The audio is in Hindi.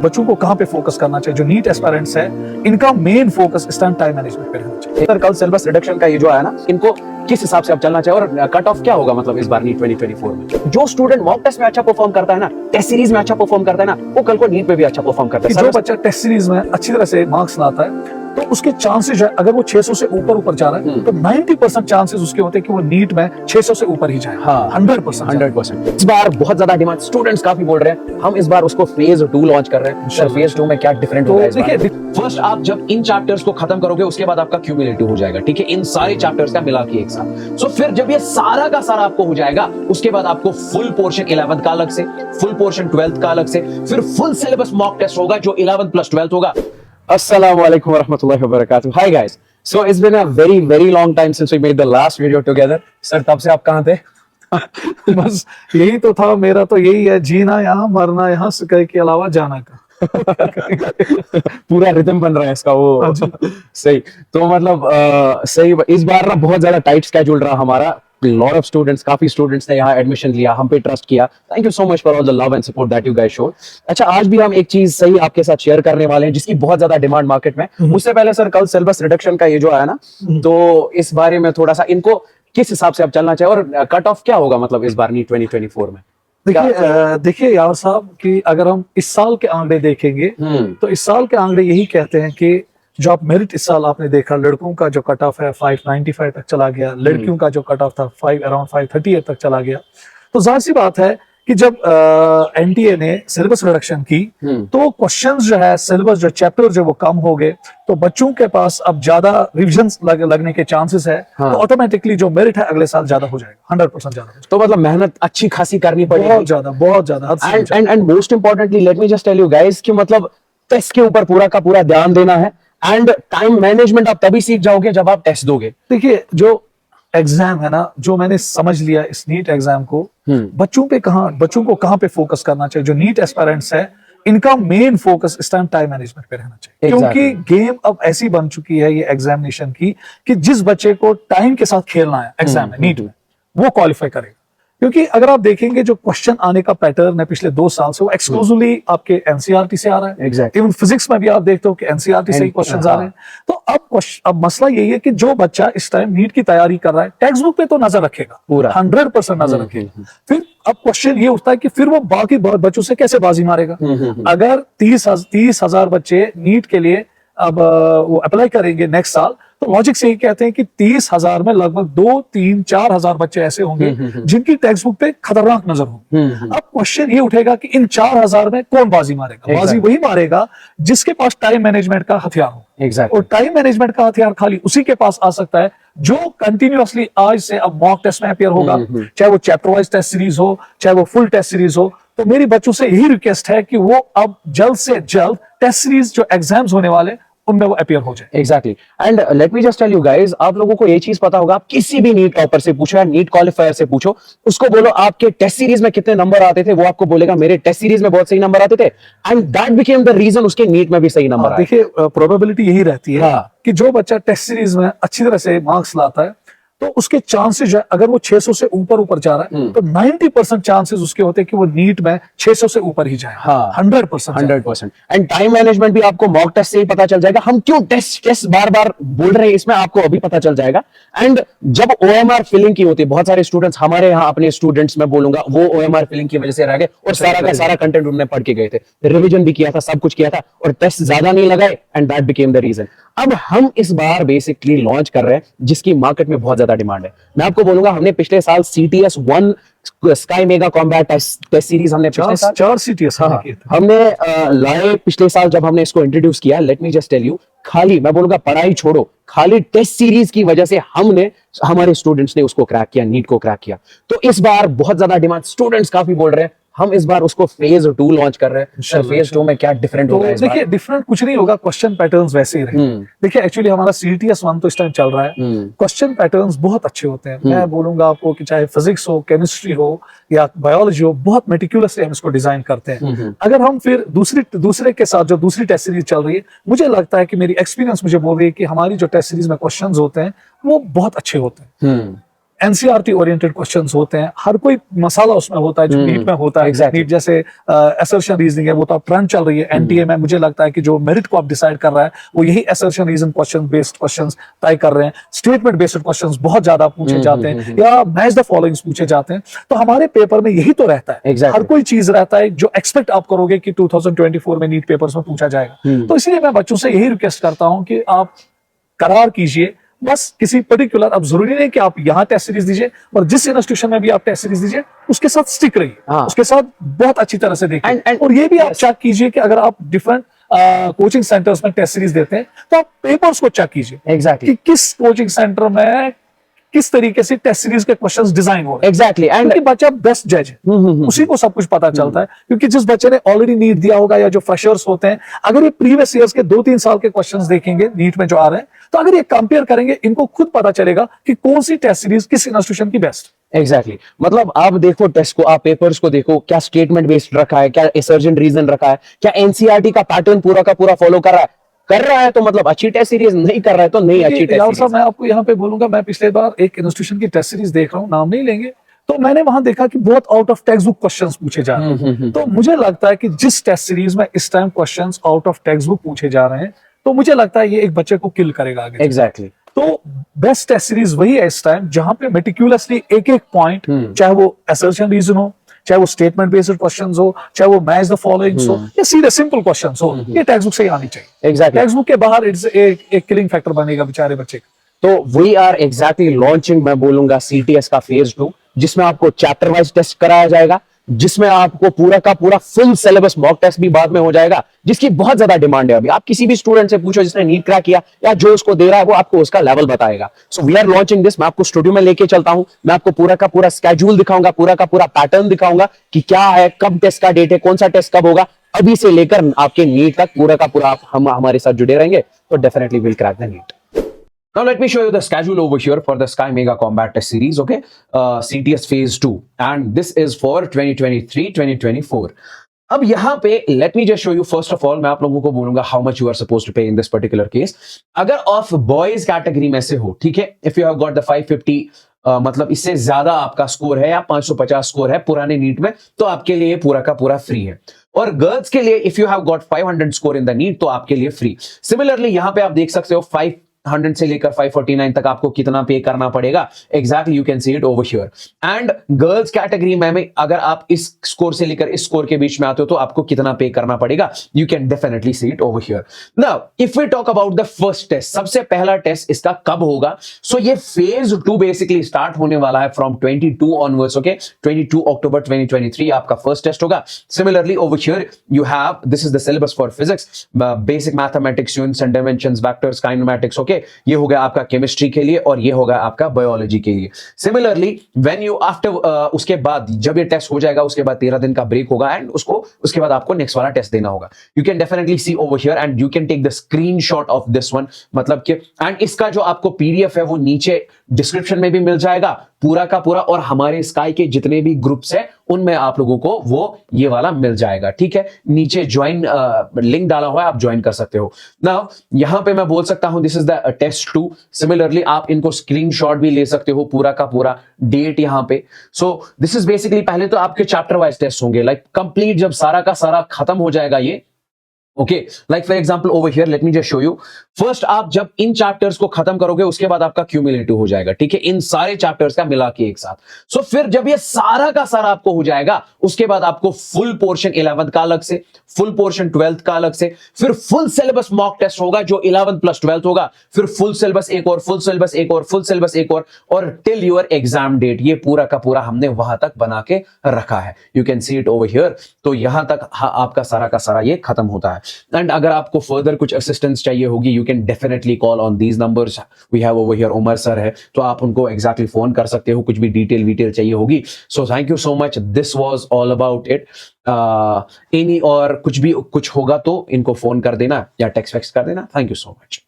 बच्चों को कहाँ पे फोकस करना चाहिए। जो नीट एस्पायरेंट्स है इनका मेन फोकस इस टाइम टाइम मैनेजमेंट पे रहना चाहिए। सर कल सिलेबस रिडक्शन का ये जो आया ना, इनको किस हिसाब से अब चलना चाहिए और कट ऑफ क्या होगा मतलब इस बार नीट 2024 में? जो स्टूडेंट मॉक टेस्ट में अच्छा परफॉर्म करता है ना, टेस्ट सीरीज में अच्छा परफॉर्म करता है ना, वो कल को नीट में भी अच्छा परफॉर्म करता है। जो बच्चा टेस्ट सीरीज में अच्छी तरह से मार्क्स लाता है तो उसके चांसेस है, अगर वो 600 से ऊपर जा रहा है तो 90% चांसेस उसके होते हैं कि वो नीट में 600 से ऊपर ही जाए। हाँ, 100%। इस बार बहुत ज्यादा डिमांड, स्टूडेंट्स काफी बोल रहे हैं हम इस बार उसको फेज 2 लॉन्च कर रहे हैं। सर फेज 2 में क्या डिफरेंट होगा इस बार? फर्स्ट आप जब इन चैप्टर्स को खत्म करोगे उसके बाद आपका क्यूमुलेटिव हो जाएगा, ठीक है, इन सारे चैप्टर्स का मिला के एक साथ। सो फिर जब ये सारा का सारा आपको हो जाएगा उसके बाद आपको फुल पोर्शन 11th का अलग से, फुल पोर्शन 12th का अलग से, फिर फुल सिलेबस मॉक टेस्ट होगा जो 11th प्लस 12th होगा। Assalamu alaikum warahmatullahi wabarakatuh. Hi guys. So it's been a very long time since we made the last video together. Sir, तब से आप कहाँ थे? बस यही तो था मेरा, तो यही है, जीना यहाँ मरना यहाँ, सिखाई के अलावा जाना का। पूरा रिदम बन रहा है इसका वो। सही। तो मतलब सही, इस बार ना बहुत ज्यादा टाइट स्केड्यूल रहा हमारा। लॉट ऑफ स्टूडेंट्स, काफी स्टूडेंट्स ने यहाँ एडमिशन लिया, हम पे ट्रस्ट किया। Thank you so much for all the love and support that you guys showed. अच्छा, आज भी हम एक चीज सही आपके साथ शेयर करने वाले हैं जिसकी बहुत ज्यादा डिमांड मार्केट में। उससे पहले सर कल सिलेबस रिडक्शन का ये जो आया ना, तो इस बारे में थोड़ा सा इनको किस हिसाब से अब चलना चाहिए और कट ऑफ क्या होगा मतलब इस बार नीट 2024 में? देखिए यार साहब कि अगर हम इस साल के आंकड़े देखेंगे तो इस साल के आंकड़े यही कहते हैं कि जो आप मेरिट इस साल आपने देखा, लड़कों का जो कट ऑफ है 595 तक चला गया, लड़कियों का जो कट ऑफ था अराउंड 538 तक चला गया। तो जाहिर सी बात है कि जब एनटीए ने सिलेबस रिडक्शन की तो क्वेश्चंस जो है, सिलेबस जो चैप्टर जो वो कम हो गए, तो बच्चों के पास अब ज्यादा रिविजन्स लगने के चांसेस है। तो ऑटोमेटिकली जो मेरिट है अगले साल ज्यादा हो जाएगा, 100% ज्यादा। तो मतलब मेहनत अच्छी खासी करनी पड़ेगी, बहुत ज्यादा। And most importantly let me just tell you guys कि मतलब टेस्ट के ऊपर पूरा का पूरा ध्यान देना है। एंड टाइम मैनेजमेंट आप तभी सीख जाओगे जब आप टेस्ट दोगे। देखिए जो एग्जाम है ना, जो मैंने समझ लिया इस नीट एग्जाम को, बच्चों को कहाँ पे फोकस करना चाहिए। जो नीट एस्पायरेंट्स है इनका मेन फोकस इस टाइम टाइम मैनेजमेंट पे रहना चाहिए। क्योंकि गेम अब ऐसी बन चुकी है ये एग्जामिनेशन की कि जिस बच्चे को टाइम के साथ खेलना है एग्जाम में, नीट में, वो क्वालिफाई करेगा। क्योंकि अगर आप देखेंगे जो क्वेश्चन आने का पैटर्न है पिछले 2 साल से, वो एक्सक्लूसिवली आपके एनसीईआरटी से आ रहा है। इवन फिजिक्स में भी आप देखते हो कि एनसीईआरटी से ही क्वेश्चंस आ रहे हैं। तो अब मसला यही है कि जो बच्चा इस टाइम नीट की तैयारी कर रहा है टेक्स्ट बुक पे तो नजर रखेगा, पूरा 100% नजर रखेगा। फिर अब क्वेश्चन ये उठता है कि फिर वो बाकी बच्चों से कैसे बाजी मारेगा। अगर 30,000 बच्चे नीट के लिए अब वो अप्लाई करेंगे नेक्स्ट साल, तो लॉजिक से ही कहते हैं कि 30,000 में लगभग 2-3-4 बच्चे ऐसे होंगे जिनकी टेक्स्ट बुक पे खतरनाक नजर होगी। अब क्वेश्चन ये उठेगा कि इन 4,000 में कौन बाजी मारेगा? बाजी वही मारेगा जिसके पास टाइम मैनेजमेंट का हथियार हो। और टाइम मैनेजमेंट का हथियार खाली उसी के पास आ सकता है जो कंटिन्यूअसली आज से अब मॉक टेस्ट में अपियर होगा, चाहे वो चैप्टर वाइज टेस्ट सीरीज हो, चाहे वो फुल टेस्ट सीरीज हो। तो मेरी बच्चों से यही रिक्वेस्ट है कि वो अब जल्द से जल्द टेस्ट सीरीज जो एग्जाम्स होने वाले उनमें वो अपियर हो जाए। Exactly. And let me just tell you guys, आप लोगों को ये चीज पता होगा, आप किसी भी नीट टॉपर से पूछो या नीट क्वालिफायर से पूछो, उसको बोलो आपके टेस्ट सीरीज में कितने नंबर आते थे, वो आपको बोलेगा मेरे टेस्ट सीरीज में बहुत सही नंबर आते थे। And that became the reason उसके नीट में भी सही नंबर आए। देखिए प्रोबेबिलिटी यही रहती है कि जो बच्चा टेस्ट सीरीज में अच्छी तरह से मार्क्स लाता है तो उसके चांसेस, अगर वो 600 से ऊपर जा रहा है तो 90% चांसेस उसके होते हैं कि वो नीट में 600 से ऊपर ही जाए। 100%। एंड टाइम मैनेजमेंट भी आपको मॉक टेस्ट से ही पता चल जाएगा। हम क्यों टेस्ट बार बार बोल रहे हैं इसमें आपको अभी पता चल जाएगा। एंड जब ओएमआर फिलिंग की होती है, बहुत सारे स्टूडेंट्स हमारे यहाँ, अपने स्टूडेंट्स में बोलूंगा, वो ओएमआर फिलिंग की वजह से रह गए और सारा का सारा कंटेंट उन्होंने पढ़ के गए थे, रिविजन भी किया था, सब कुछ किया था और टेस्ट ज्यादा नहीं लगाए and that became the reason. अब हम इस बार बेसिकली लॉन्च कर रहे हैं जिसकी मार्केट में बहुत ज्यादा डिमांड है। मैं आपको बोलूंगा, हमने पिछले साल CTS 1 sky mega combat test series हमने पिछले साल 4 CTS हमने लाए पिछले साल जब हमने इसको इंट्रोड्यूस किया। Let me just tell you, खाली मैं बोलूंगा पढ़ाई छोड़ो, खाली टेस्ट सीरीज की वजह से हमारे स्टूडेंट्स ने उसको क्रैक किया, नीट को क्रैक किया। तो इस बार बहुत ज्यादा डिमांड, स्टूडेंट्स काफी बोल रहे हैं हम इस बार उसको फेज 2 लॉन्च कर रहे हैं। सर फेज 2 में क्या डिफरेंट होगा इस बार? देखिए डिफरेंट कुछ नहीं होगा, क्वेश्चन पैटर्न्स वैसे ही रहेंगे। देखिए एक्चुअली हमारा CTS 1 तो इस टाइम चल रहा है, क्वेश्चन पैटर्न्स बहुत अच्छे होते हैं। मैं बोलूंगा आपको कि चाहे फिजिक्स हो, केमिस्ट्री हो या बायोलॉजी हो, बहुत मेटिकुलसली हम इसको डिजाइन करते हैं। अगर हम फिर दूसरे के साथ जो दूसरी टेस्ट सीरीज चल रही है, मुझे लगता है कि मेरी एक्सपीरियंस मुझे बोल रही है कि हमारी जो टेस्ट सीरीज में क्वेश्चंस होते हैं वो बहुत अच्छे होते हैं। एनसीईआरटी ओरिएंटेड क्वेश्चंस होते हैं, हर कोई मसाला उसमें होता है जो नीट में होता है। Exactly. नीट जैसे असर्शन रीजनिंग है, वो तो अब ट्रेंड चल रही है। एनटीए में मुझे लगता है कि जो मेरिट को आप डिसाइड कर रहा है वो यही assertion reason question based questions तय कर रहे हैं। स्टेटमेंट बेस्ड क्वेश्चंस बहुत ज्यादा पूछे जाते हैं या मैच द फॉलोइंग्स पूछे जाते हैं। तो हमारे पेपर में यही तो रहता है। Exactly. हर कोई चीज रहता है जो एक्सपेक्ट आप करोगे कि 2024 में नीट पेपर्स में पूछा जाएगा। तो इसलिए मैं बच्चों से यही रिक्वेस्ट करता हूं कि आप करार कीजिए, बस किसी पर्टिकुलर, अब जरूरी नहीं कि आप यहाँ टेस्ट सीरीज दीजिए, पर जिस इंस्टीट्यूशन में भी आप टेस्ट सीरीज दीजिए उसके साथ स्टिक रहिए। हाँ। उसके साथ बहुत अच्छी तरह से देखिए। And- और ये भी आप चेक कीजिए कि अगर आप डिफरेंट कोचिंग सेंटर्स में टेस्ट सीरीज देते हैं तो आप पेपर्स को चेक कीजिए Exactly. कि किस कोचिंग सेंटर में किस तरीके से टेस्ट सीरीज के क्वेश्चंस डिजाइन हो रहे हैं। एग्जैक्टली एंड क्योंकि बच्चा बेस्ट जज है, उसी को सब कुछ पता चलता है। क्योंकि जिस बच्चे ने ऑलरेडी नीट दिया होगा या जो फ्रेशर्स होते हैं, अगर ये प्रीवियस ईयर्स के 2-3 साल के क्वेश्चंस देखेंगे नीट में जो आ रहे हैं, तो अगर ये कंपेयर करेंगे, इनको खुद पता चलेगा कि कौन सी टेस्ट सीरीज किस इंस्टीट्यूशन की बेस्ट। एग्जैक्टली मतलब आप देखो टेस्ट को, आप पेपर्स को देखो, क्या स्टेटमेंट बेस्ड रखा है, क्या असर्शन रीजन रखा है, क्या एनसीईआरटी का पैटर्न पूरा का पूरा फॉलो कर रहा है तो मतलब अच्छी टेस्ट सीरीज, नहीं कर रहा है तो नहीं अच्छी टेस्ट यार साहब, सीरीज। मैं आपको यहाँ पे बोलूंगा, मैं पिछले बार एक इंस्टीट्यूशन की टेस्ट सीरीज देख रहा हूँ, नाम नहीं लेंगे, तो मैंने वहां देखा कि बहुत out of text book questions पूछे जा रहे हैं। तो मुझे लगता है कि जिस टेस्ट सीरीज में इस time questions out of text book पूछे जा रहे हैं, तो मुझे लगता है ये एक बच्चे को किल करेगा आगे। एग्जैक्टली तो बेस्ट टेस्ट सीरीज वही है इस टाइम, जहां पे मेटिक्यूलसली एक एक पॉइंट, चाहे वो असर्शन रीजन हो, चाहे वो स्टेटमेंट बेस्ड क्वेश्चंस हो, चाहे वो मैच द फॉलोइंग्स हो, या सीधे सिंपल क्वेश्चंस हो, ये टेक्स्ट बुक से ही आनी चाहिए। एग्जैक्टली टेक्स्ट बुक के बाहर इट्स एक किलिंग फैक्टर बनेगा बेचारे बच्चे का। तो वी आर एग्जैक्टली लॉन्चिंग, मैं बोलूंगा सीटीएस का फेज 2, जिसमें आपको चैप्टर वाइज टेस्ट कराया जाएगा, जिसमें आपको पूरा का पूरा फुल सिलेबस मॉक टेस्ट भी बाद में हो जाएगा, जिसकी बहुत ज्यादा डिमांड है। अभी आप किसी भी स्टूडेंट से पूछो जिसने नीट क्रैक किया या जो उसको दे रहा है, वो आपको उसका लेवल बताएगा। So we are launching this. मैं आपको स्टूडियो में लेके चलता हूं, मैं आपको पूरा का पूरा स्केड्यूल दिखाऊंगा, पूरा का पूरा पैटर्न दिखाऊंगा कि क्या है, कब टेस्ट का डेट है, कौन सा टेस्ट कब होगा, अभी से लेकर आपके नीट तक पूरा का पूरा आप हमारे साथ जुड़े रहेंगे तो definitely will crack the NEET. Now let me show you the schedule over here for the Sky Mega Combat Test Series, okay? CTS Phase 2, and this is for 2023-2024. अब यहाँ पे let me just show you first of all, मैं आप लोगों को बोलूंगा how much you are supposed to pay in this particular case. अगर ऑफ बॉयज कैटेगरी में से हो, ठीक है, if you have got the 550 मतलब इससे ज्यादा आपका स्कोर है या 550 स्कोर है पुराने नीट में, तो आपके लिए पूरा का पूरा फ्री है। और गर्ल्स के लिए if you have got 500 score in the NEET, तो आपके लिए फ्री। सिमिलरली यहाँ पे आप देख सकते हो 500 से लेकर 549 तक आपको कितना पे करना पड़ेगा, exactly you can see it over here. And girls category में अगर आप इस स्कोर से लेकर इस स्कोर के बीच में आते हो तो आपको कितना पे करना पड़ेगा, you can definitely see it over here. Now if we talk about the first test, सबसे पहला टेस्ट इसका कब होगा, सो ये फेज 2 बेसिकली स्टार्ट होने वाला है फ्रॉम 22 ऑनवर्ड्स, ओके, 22 अक्टूबर 2023 आपका फर्स्ट टेस्ट होगा। Similarly over here you have, this is the syllabus for physics, basic mathematics, units and dimensions, vectors, kinematics, okay, ये हो गया आपका केमिस्ट्री के लिए और ये होगा आपका बायोलॉजी के लिए। सिमिलरली व्हेन यू आफ्टर उसके बाद जब ये टेस्ट हो जाएगा, उसके बाद 13 दिन का ब्रेक होगा एंड उसके बाद आपको नेक्स्ट वाला टेस्ट देना होगा। You can definitely see over here and you can take the screenshot of this one, मतलब कि एंड इसका जो आपको पीडीएफ है वो नीचे डिस्क्रिप्शन में भी मिल जाएगा पूरा का पूरा, और हमारे स्काई के जितने भी ग्रुप्स हैं उनमें आप लोगों को वो ये वाला मिल जाएगा, ठीक है। नीचे ज्वाइन लिंक डाला हुआ है, आप ज्वाइन कर सकते हो। नाउ यहां पे मैं बोल सकता हूं this is the test 2। Similarly आप इनको स्क्रीनशॉट भी ले सकते हो, पूरा का पूरा डेट यहां पे। सो दिस इज बेसिकली, पहले तो आपके चैप्टर वाइज टेस्ट होंगे, लाइक कंप्लीट जब सारा का सारा खत्म हो जाएगा ये, okay, like for example over here let me just show you. First आप जब इन चैप्टर्स को खत्म करोगे उसके बाद आपका क्यूमुलेटिव हो जाएगा, ठीक है, इन सारे चैप्टर्स का मिला के एक साथ। सो फिर जब ये सारा का सारा आपको हो जाएगा, उसके बाद आपको फुल पोर्शन 11th का अलग से, फुल पोर्शन 12th का अलग से, फिर फुल सिलेबस मॉक टेस्ट होगा जो 11th प्लस 12th होगा, फिर फुल सिलेबस एक और, फुल सिलेबस एक और, फुल सिलेबस एक और टिल योर एग्जाम डेट। ये पूरा का पूरा हमने वहां तक बना के रखा है, you can see it over here. तो यहां तक आपका सारा का सारा ये खत्म होता है। एंड अगर आपको फर्दर कुछ असिस्टेंस चाहिए होगी, you can definitely call on these numbers, we have over here Umar sir है, तो आप उनको एग्जैक्टली फोन कर सकते हो, कुछ भी डिटेल चाहिए होगी। So thank you so much, this was all about it. Any और कुछ भी कुछ होगा तो इनको फोन कर देना या टेक्स्ट वेक्स्ट कर देना। Thank you so much.